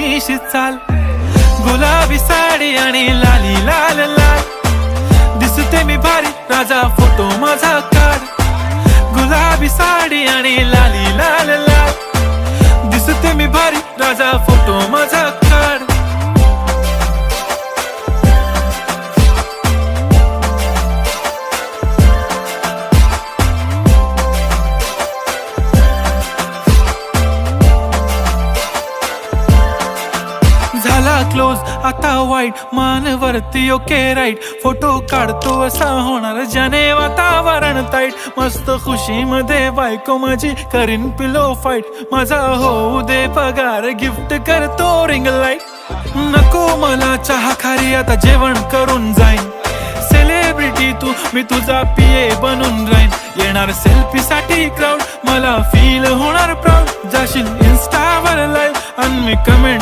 अशी चाल, गुलाबी साडी आणि लाली लाल लाल. दिसते मी भारी राजा फोटो माझा काढ, गुलाबी साडी आणि लाली लाल लाल. दिसते मी भारी राजा फोटो माझा काढ. झाला क्लोज आता वाईट, मानवरती ओके राईट. फोटो काढतो असा होणार ज्याने वातावरण ताईट. मस्त खुशी मध्ये बायको माझी करीन पिलो फाईट. माझा होऊ दे पगार, गिफ्ट करतो रिंग लाईट. नको मला चहा खारी, आता जेवण करून जाईन. सेलिब्रिटी तू, मी तुझा पिये बनून राहीन. येणार सेल्फी साठी क्राऊड, मला फील होणार प्राऊड. जाशील इन्स्टावर लाईव्ह आणि मी कमेंट